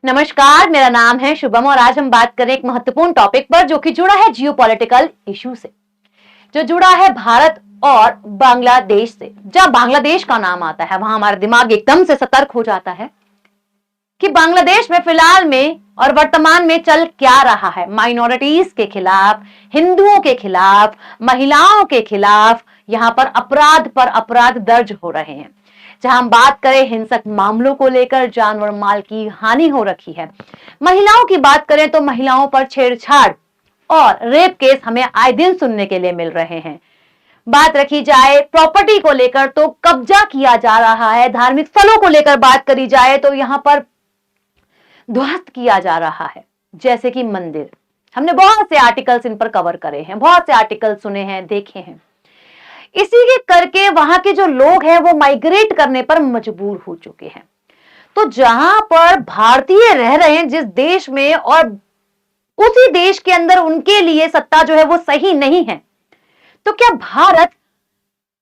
नमस्कार, मेरा नाम है शुभम और आज हम बात करें एक महत्वपूर्ण टॉपिक पर जो कि जुड़ा है जियोपॉलिटिकल इशू से, जो जुड़ा है भारत और बांग्लादेश से। जब बांग्लादेश का नाम आता है वहां हमारा दिमाग एकदम से सतर्क हो जाता है कि बांग्लादेश में फिलहाल में और वर्तमान में चल क्या रहा है। माइनॉरिटीज के खिलाफ, हिंदुओं के खिलाफ, महिलाओं के खिलाफ यहां पर अपराध दर्ज हो रहे हैं। जहां हम बात करें हिंसक मामलों को लेकर जानवर माल की हानि हो रखी है। महिलाओं की बात करें तो महिलाओं पर छेड़छाड़ और रेप केस हमें आए दिन सुनने के लिए मिल रहे हैं। बात रखी जाए प्रॉपर्टी को लेकर तो कब्जा किया जा रहा है। धार्मिक स्थलों को लेकर बात करी जाए तो यहां पर ध्वस्त किया जा रहा है, जैसे कि मंदिर। हमने बहुत से आर्टिकल्स इन पर कवर करे हैं, बहुत से आर्टिकल सुने हैं, देखे हैं। इसी के करके वहां के जो लोग हैं वो माइग्रेट करने पर मजबूर हो चुके हैं। तो जहां पर भारतीय रह रहे हैं जिस देश में, और उसी देश के अंदर उनके लिए सत्ता जो है वो सही नहीं है, तो क्या भारत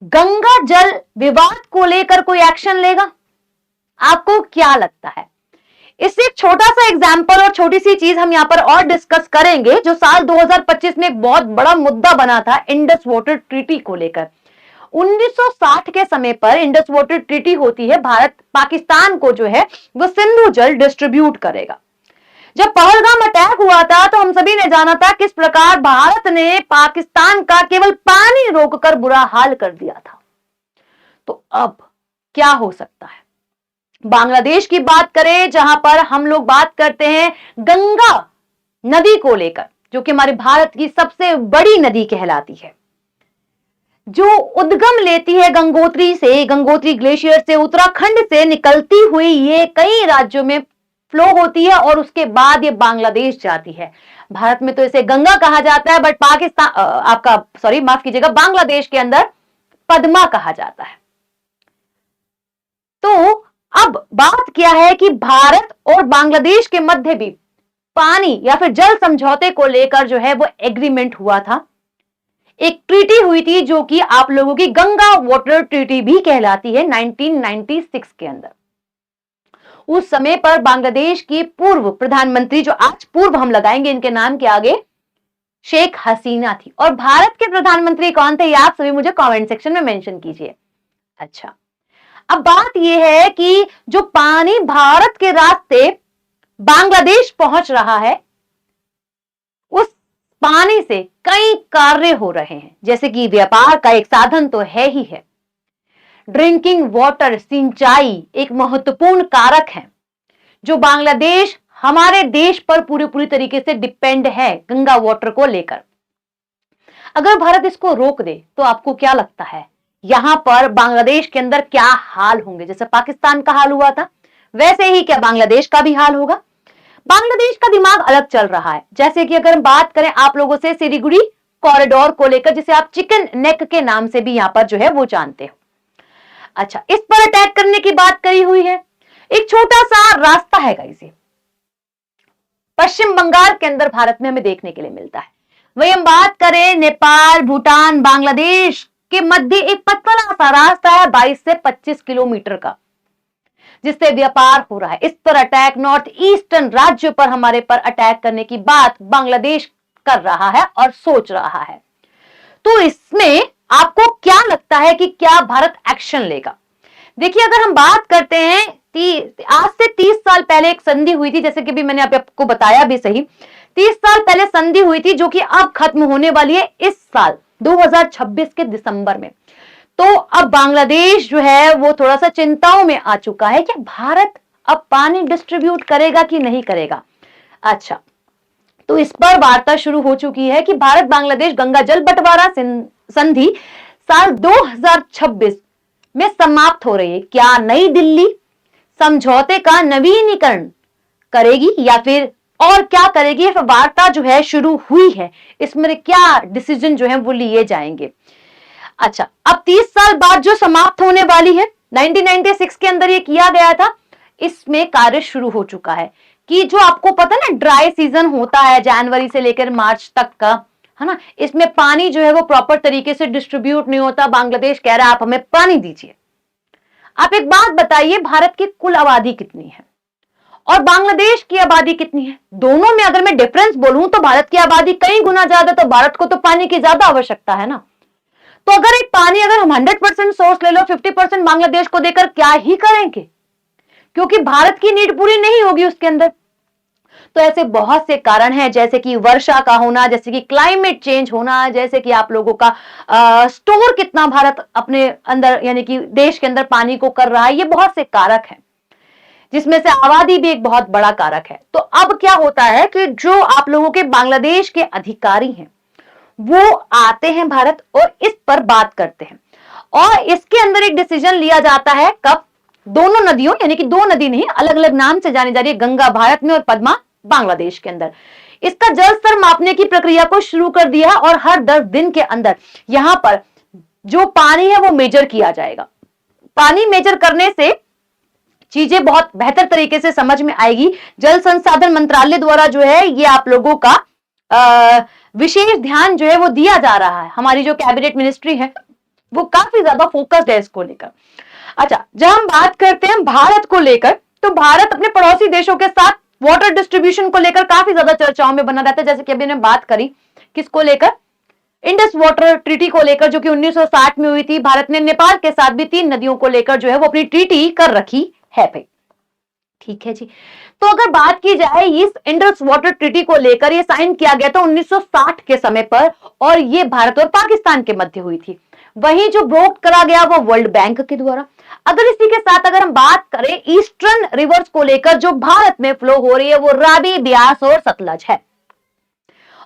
गंगा जल विवाद को लेकर कोई एक्शन लेगा? आपको क्या लगता है? इससे एक छोटा सा एग्जाम्पल और छोटी सी चीज हम यहां पर और डिस्कस करेंगे, जो साल 2025 में एक बहुत बड़ा मुद्दा बना था इंडस वाटर ट्रीटी को लेकर। 1960 के समय पर इंडस वाटर ट्रीटी होती है, भारत पाकिस्तान को जो है वो सिंधु जल डिस्ट्रीब्यूट करेगा। जब पहलगाम अटैक हुआ था तो हम सभी ने जाना था किस प्रकार भारत ने पाकिस्तान का केवल पानी रोककर बुरा हाल कर दिया था। तो अब क्या हो सकता है? बांग्लादेश की बात करें, जहां पर हम लोग बात करते हैं गंगा नदी को लेकर, जो कि हमारे भारत की सबसे बड़ी नदी कहलाती है, जो उद्गम लेती है गंगोत्री से, गंगोत्री ग्लेशियर से, उत्तराखंड से निकलती हुई ये कई राज्यों में फ्लो होती है और उसके बाद ये बांग्लादेश जाती है। भारत में तो इसे गंगा कहा जाता है, बट पाकिस्तान माफ कीजिएगा, बांग्लादेश के अंदर पद्मा कहा जाता है। तो अब बात क्या है कि भारत और बांग्लादेश के मध्य भी पानी या फिर जल समझौते को लेकर जो है वो एग्रीमेंट हुआ था। एक ट्रीटी हुई थी जो कि आप लोगों की गंगा वाटर ट्रीटी भी कहलाती है 1996 के अंदर। उस समय पर बांग्लादेश की पूर्व प्रधानमंत्री, जो आज पूर्व हम लगाएंगे इनके नाम के आगे, शेख हसीना थी। और भारत के प्रधानमंत्री कौन थे ये आप सभी मुझे कमेंट सेक्शन में मेंशन कीजिए। अच्छा, अब बात यह है कि जो पानी भारत के रास्ते बांग्लादेश पहुंच रहा है, उस पानी से कई कार्य हो रहे हैं, जैसे कि व्यापार का एक साधन तो है ही है। ड्रिंकिंग वाटर, सिंचाई एक महत्वपूर्ण कारक है, जो बांग्लादेश हमारे देश पर पूरी तरीके से डिपेंड है गंगा वाटर को लेकर। अगर भारत इसको रोक दे तो आपको क्या लगता है यहां पर बांग्लादेश के अंदर क्या हाल होंगे? जैसे पाकिस्तान का हाल हुआ था वैसे ही क्या बांग्लादेश का भी हाल होगा? बांग्लादेश का दिमाग अलग चल रहा है। जैसे कि अगर हम बात करें आप लोगों से सिलीगुड़ी कॉरिडोर को लेकर, जिसे आप चिकन नेक के नाम से भी यहां पर जो है वो जानते हो। अच्छा, इस पर अटैक करने की बात करी हुई है। एक छोटा सा रास्ता है इसे पश्चिम बंगाल के अंदर भारत में हमें देखने के लिए मिलता है। वही हम बात करें नेपाल, भूटान, बांग्लादेश के मध्य एक पतला सा रास्ता है 22 से 25 किलोमीटर का, जिससे व्यापार हो रहा है। इस पर अटैक, नॉर्थ ईस्टर्न राज्य पर हमारे पर अटैक करने की बात बांग्लादेश कर रहा है और सोच रहा है। तो इसमें आपको क्या लगता है कि क्या भारत एक्शन लेगा? देखिए, अगर हम बात करते हैं आज से 30 साल पहले एक संधि हुई थी, जैसे कि भी मैंने आपको बताया भी सही, 30 साल पहले संधि हुई थी जो कि अब खत्म होने वाली है इस साल 2026 के दिसंबर में। तो अब बांग्लादेश जो है वो थोड़ा सा चिंताओं में आ चुका है कि भारत अब पानी डिस्ट्रीब्यूट करेगा कि नहीं करेगा। अच्छा, तो इस पर वार्ता शुरू हो चुकी है कि भारत बांग्लादेश गंगा जल बंटवारा संधि साल 2026 में समाप्त हो रही है। क्या नई दिल्ली समझौते का नवीनीकरण करेगी या फिर और क्या करेगी? वार्ता जो है शुरू हुई है, इसमें क्या डिसीजन जो है वो लिए जाएंगे। अच्छा, अब 30 साल बाद जो समाप्त होने वाली है, 1996 के अंदर ये किया गया था, इसमें कार्य शुरू हो चुका है कि जो आपको पता ना ड्राई सीजन होता है जनवरी से लेकर मार्च तक का, है ना, इसमें पानी जो है वो प्रॉपर तरीके से डिस्ट्रीब्यूट नहीं होता। बांग्लादेश कह रहा है आप हमें पानी दीजिए। आप एक बात बताइए, भारत की कुल आबादी कितनी है और बांग्लादेश की आबादी कितनी है? दोनों में अगर मैं डिफरेंस बोलूं तो भारत की आबादी कई गुना ज्यादा, तो भारत को तो पानी की ज्यादा आवश्यकता है ना। तो अगर हम 100% सोर्स ले लो, 50% बांग्लादेश को देकर क्या ही करेंगे, क्योंकि भारत की नीड पूरी नहीं होगी उसके अंदर। तो ऐसे बहुत से कारण हैं, जैसे कि वर्षा का होना, जैसे कि क्लाइमेट चेंज होना, जैसे कि आप लोगों का स्टोर कितना भारत अपने अंदर यानी कि देश के अंदर पानी को कर रहा है, ये बहुत से कारक हैं, जिसमें से आबादी भी एक बहुत बड़ा कारक है। तो अब क्या होता है कि जो आप लोगों के बांग्लादेश के अधिकारी हैं वो आते हैं भारत और इस पर बात करते हैं, और इसके अंदर एक डिसीजन लिया जाता है कब, दोनों नदियों यानी कि दो नदी नहीं, अलग अलग नाम से जानी जा रही है, गंगा भारत में और पद्मा बांग्लादेश के अंदर, इसका जल स्तर मापने की प्रक्रिया को शुरू कर दिया और हर 10 दिन के अंदर यहां पर जो पानी है वो मेजर किया जाएगा। पानी मेजर करने से चीजें बहुत बेहतर तरीके से समझ में आएगी। जल संसाधन मंत्रालय द्वारा जो है ये आप लोगों का विशेष ध्यान जो है वो दिया जा रहा है। हमारी जो कैबिनेट मिनिस्ट्री है वो काफी ज्यादा फोकस्ड है इसको लेकर। अच्छा, जब हम बात करते हैं भारत को लेकर, तो भारत अपने पड़ोसी देशों के साथ वाटर डिस्ट्रीब्यूशन को लेकर काफी ज्यादा चर्चाओं में बना रहता है। जैसे कि अभी हमने बात करी किसको लेकर, इंडस वाटर ट्रीटी को लेकर, जो कि 1960 में हुई थी। भारत ने नेपाल के साथ भी 3 नदियों को लेकर जो है वो अपनी ट्रीटी कर रखी है भाई, ठीक है जी। तो अगर बात की जाए इस इंडस वाटर ट्रीटी को लेकर, ये साइन किया गया था 1960 के समय पर, और ये भारत और पाकिस्तान के मध्य हुई थी। वहीं जो ब्रोक करा गया वो वर्ल्ड बैंक के द्वारा। अगर इसी के साथ अगर हम बात करें ईस्टर्न रिवर्स को लेकर जो भारत में फ्लो हो रही है, वो रावी, ब्यास और सतलज है।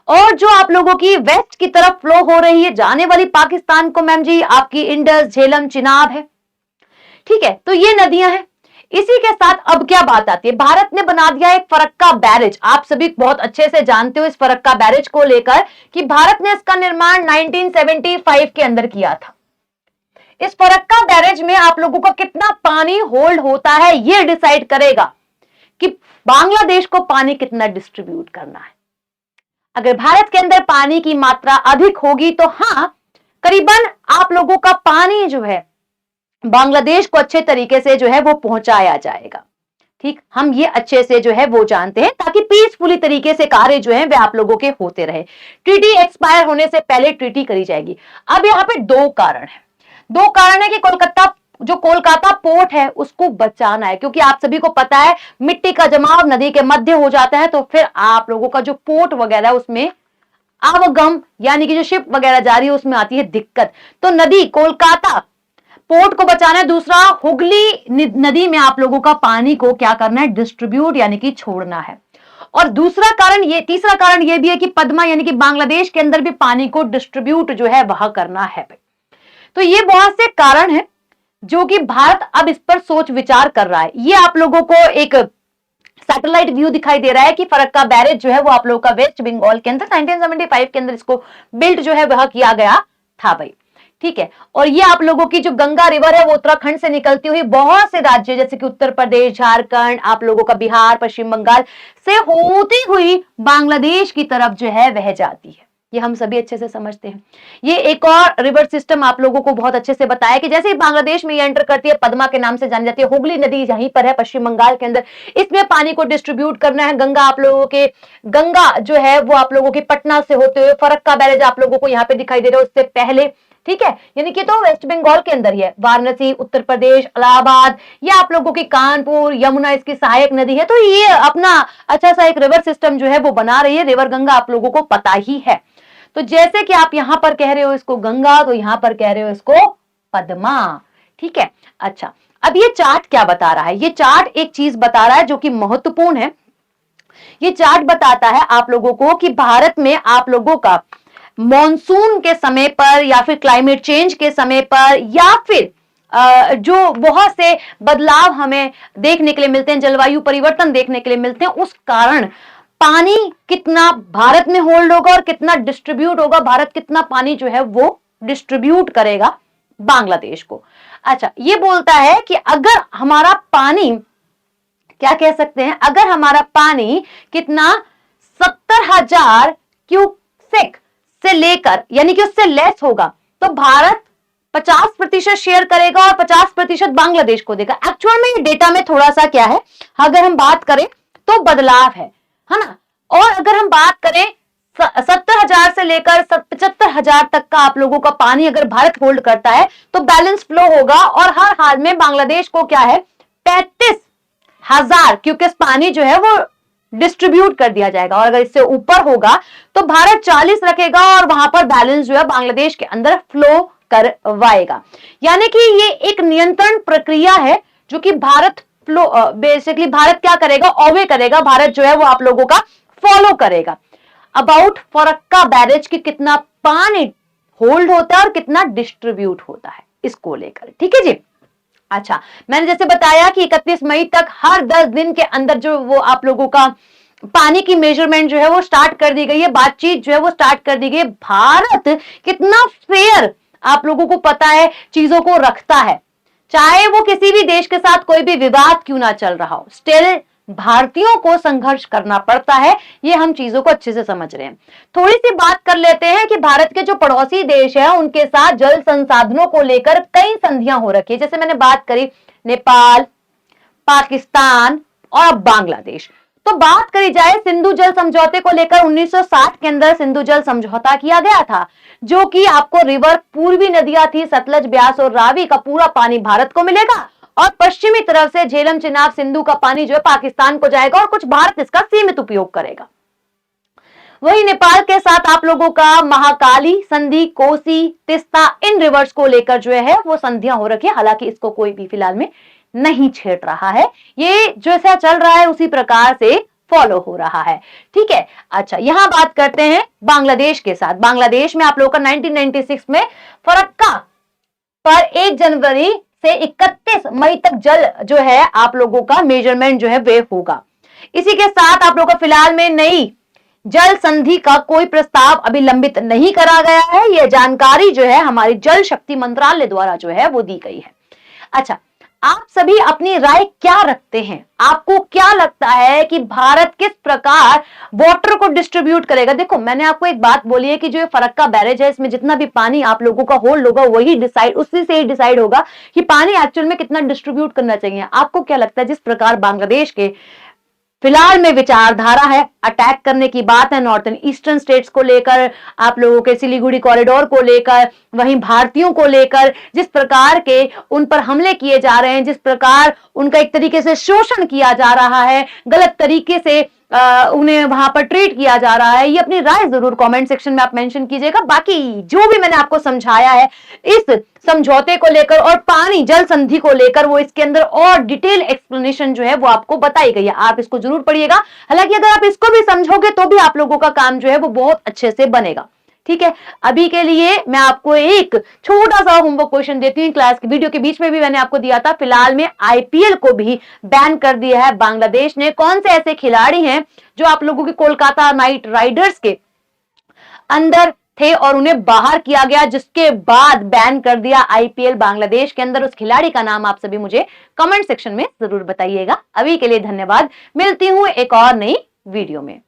और जो आप लोगों की वेस्ट की तरफ फ्लो हो रही है जाने वाली पाकिस्तान को, मैम जी, आपकी इंडस, झेलम, चिनाब है, ठीक है। तो ये नदियां हैं। इसी के साथ अब क्या बात आती है, भारत ने बना दिया एक फरक्का बैरेज। आप सभी बहुत अच्छे से जानते हो इस फरक्का बैरेज को लेकर कि भारत ने इसका निर्माण 1975 के अंदर किया था। इस फरक्का बैरेज में आप लोगों का कितना पानी होल्ड होता है यह डिसाइड करेगा कि बांग्लादेश को पानी कितना डिस्ट्रीब्यूट करना है। अगर भारत के अंदर पानी की मात्रा अधिक होगी तो हाँ, करीबन आप लोगों का पानी जो है बांग्लादेश को अच्छे तरीके से जो है वो पहुंचाया जाएगा। ठीक, हम ये अच्छे से जो है वो जानते हैं, ताकि पीसफुली तरीके से कार्य जो है वे आप लोगों के होते रहे। ट्रीटी एक्सपायर होने से पहले ट्रीटी करी जाएगी। अब यहाँ पे दो कारण है कि कोलकाता पोर्ट है उसको बचाना है, क्योंकि आप सभी को पता है मिट्टी का जमाव नदी के मध्य हो जाता है, तो फिर आप लोगों का जो पोर्ट वगैरह है उसमें आवागम यानी कि जो शिप वगैरह जा रही है उसमें आती है दिक्कत। तो नदी कोलकाता पोर्ट को बचाना है। दूसरा, हुगली नदी में आप लोगों का पानी को क्या करना है, डिस्ट्रीब्यूट यानी कि छोड़ना है। और तीसरा कारण ये भी है कि पद्मा यानी कि बांग्लादेश के अंदर भी पानी को डिस्ट्रीब्यूट जो है वह करना है। तो ये बहुत से कारण है जो कि भारत अब इस पर सोच विचार कर रहा है। ये आप लोगों को एक सैटेलाइट व्यू दिखाई दे रहा है कि फरक्का बैरेज जो है वो आप लोगों का वेस्ट बंगाल के अंदर 1975 के अंदर इसको बिल्ड जो है वह किया गया था भाई, ठीक है। और ये आप लोगों की जो गंगा रिवर है वो उत्तराखंड से निकलती हुई बहुत से राज्य जैसे कि उत्तर प्रदेश, झारखंड, आप लोगों का बिहार, पश्चिम बंगाल से होती हुई बांग्लादेश की तरफ जो है वह जाती है। ये हम सभी अच्छे से समझते हैं। ये एक और रिवर सिस्टम आप लोगों को बहुत अच्छे से बताया कि जैसे ही बांग्लादेश में ये एंटर करती है, पद्मा के नाम से जानी जाती है। हुगली नदी यहीं पर है पश्चिम बंगाल के अंदर, इसमें पानी को डिस्ट्रीब्यूट करना है। गंगा जो है वो आप लोगों की पटना से होते हुए फरक्का बैरेज आप लोगों को यहाँ पे दिखाई दे रहा है उससे पहले, ठीक है। यानी कि तो वेस्ट बंगाल के अंदर ही है। वाराणसी, उत्तर प्रदेश, इलाहाबाद, ये आप लोगों की कानपुर, यमुना इसकी सहायक नदी है। तो ये अपना अच्छा सा एक रिवर सिस्टम जो है वो बना रही है। रिवर गंगा आप लोगों को पता ही है। तो जैसे कि आप यहां पर कह रहे हो इसको गंगा, तो यहां पर कह रहे हो इसको पद्मा, ठीक है। अच्छा, अब ये चार्ट क्या बता रहा है, ये चार्ट एक चीज बता रहा है जो कि महत्वपूर्ण है। ये चार्ट बताता है आप लोगों को कि भारत में आप लोगों का मॉनसून के समय पर या फिर क्लाइमेट चेंज के समय पर या फिर जो बहुत से बदलाव हमें देखने के लिए मिलते हैं, जलवायु परिवर्तन देखने के लिए मिलते हैं, उस कारण पानी कितना भारत में होल्ड होगा और कितना डिस्ट्रीब्यूट होगा, भारत कितना पानी जो है वो डिस्ट्रीब्यूट करेगा बांग्लादेश को। अच्छा, ये बोलता है कि अगर हमारा पानी, क्या कह सकते हैं, अगर हमारा पानी कितना 70,000 क्यूसेक से लेकर यानी कि उससे लेस होगा तो भारत 50% शेयर करेगा और 50% बांग्लादेश को देगा। एक्चुअल में ये डेटा में थोड़ा सा क्या है, अगर हम बात करें तो बदलाव है ना। और अगर हम बात करें 70,000 से लेकर 75,000 तक का आप लोगों का पानी अगर भारत होल्ड करता है तो बैलेंस फ्लो होगा, और हर हाल में बांग्लादेश को क्या है 35,000 क्यूसेक पानी जो है वो डिस्ट्रीब्यूट कर दिया जाएगा। और अगर इससे ऊपर होगा तो भारत 40 रखेगा और वहां पर बैलेंस जो है बांग्लादेश के अंदर फ्लो करवाएगा। यानी कि ये एक नियंत्रण प्रक्रिया है जो कि भारत फ्लो बेसिकली भारत क्या करेगा, ऑवे करेगा, भारत जो है वो आप लोगों का फॉलो करेगा अबाउट फरक्का बैरेज की कितना पानी होल्ड होता है और कितना डिस्ट्रीब्यूट होता है इसको लेकर। ठीक है जी। अच्छा, मैंने जैसे बताया कि 31 मई तक हर 10 दिन के अंदर जो वो आप लोगों का पानी की मेजरमेंट जो है वो स्टार्ट कर दी गई है, बातचीत जो है वो स्टार्ट कर दी गई है। भारत कितना फेयर आप लोगों को पता है चीजों को रखता है, चाहे वो किसी भी देश के साथ कोई भी विवाद क्यों ना चल रहा हो, स्टिल भारतीयों को संघर्ष करना पड़ता है। ये हम चीजों को अच्छे से समझ रहे हैं। थोड़ी सी बात कर लेते हैं कि भारत के जो पड़ोसी देश है उनके साथ जल संसाधनों को लेकर कई संधियां हो रखी है। जैसे मैंने बात करी नेपाल, पाकिस्तान और बांग्लादेश। तो बात करी जाए सिंधु जल समझौते को लेकर 1960 के अंदर सिंधु जल समझौता किया गया था, जो कि आपको रिवर पूर्वी नदियां थी सतलज, ब्यास और रावी का पूरा पानी भारत को मिलेगा और पश्चिमी तरफ से झेलम, चिनाब, सिंधु का पानी जो है पाकिस्तान को जाएगा और कुछ भारत इसका सीमित उपयोग करेगा। वही नेपाल के साथ आप लोगों का महाकाली संधि, कोसी, तिस्ता, इन रिवर्स को लेकर जो है वो संधियां हो रखी है। हालांकि इसको कोई भी फिलहाल में नहीं छेड़ रहा है, ये जैसा चल रहा है उसी प्रकार से फॉलो हो रहा है। ठीक है। अच्छा, यहां बात करते हैं बांग्लादेश के साथ। बांग्लादेश में आप लोगों का 1996 में फरक्का पर 1 जनवरी से 31 मई तक जल जो है आप लोगों का मेजरमेंट जो है वे होगा। इसी के साथ आप लोगों का फिलहाल में नई जल संधि का कोई प्रस्ताव अभी लंबित नहीं करा गया है। यह जानकारी जो है हमारी जल शक्ति मंत्रालय द्वारा जो है वो दी गई है। अच्छा, आप सभी अपनी राय क्या रखते हैं? आपको क्या लगता है कि भारत किस प्रकार वाटर को डिस्ट्रीब्यूट करेगा? देखो, मैंने आपको एक बात बोली है कि जो फरक्का बैरेज है इसमें जितना भी पानी आप लोगों का होल्ड होगा वही उसी से ही डिसाइड होगा कि पानी एक्चुअल में कितना डिस्ट्रीब्यूट करना चाहिए। आपको क्या लगता है जिस प्रकार बांग्लादेश के फिलहाल में विचारधारा है, अटैक करने की बात है नॉर्थन ईस्टर्न स्टेट्स को लेकर, आप लोगों के सिलीगुड़ी कॉरिडोर को लेकर, वहीं भारतीयों को लेकर जिस प्रकार के उन पर हमले किए जा रहे हैं, जिस प्रकार उनका एक तरीके से शोषण किया जा रहा है, गलत तरीके से उन्हें वहां पर ट्रीट किया जा रहा है, ये अपनी राय जरूर कमेंट सेक्शन में आप मेंशन कीजिएगा। बाकी जो भी मैंने आपको समझाया है इस समझौते को लेकर और पानी जल संधि को लेकर, वो इसके अंदर और डिटेल एक्सप्लेनेशन जो है वो आपको बताई गई है, आप इसको जरूर पढ़िएगा। हालांकि अगर आप इसको भी समझोगे तो भी आप लोगों का काम जो है वो बहुत अच्छे से बनेगा। ठीक है। अभी के लिए मैं आपको एक छोटा सा होमवर्क क्वेश्चन देती हूँ। क्लास की वीडियो के बीच में भी मैंने आपको दिया था। फिलहाल में आईपीएल को भी बैन कर दिया है बांग्लादेश ने। कौन से ऐसे खिलाड़ी हैं जो आप लोगों की कोलकाता नाइट राइडर्स के अंदर थे और उन्हें बाहर किया गया, जिसके बाद बैन कर दिया आईपीएल बांग्लादेश के अंदर? उस खिलाड़ी का नाम आप सभी मुझे कमेंट सेक्शन में जरूर बताइएगा। अभी के लिए धन्यवाद, मिलती हूं एक और नई वीडियो में।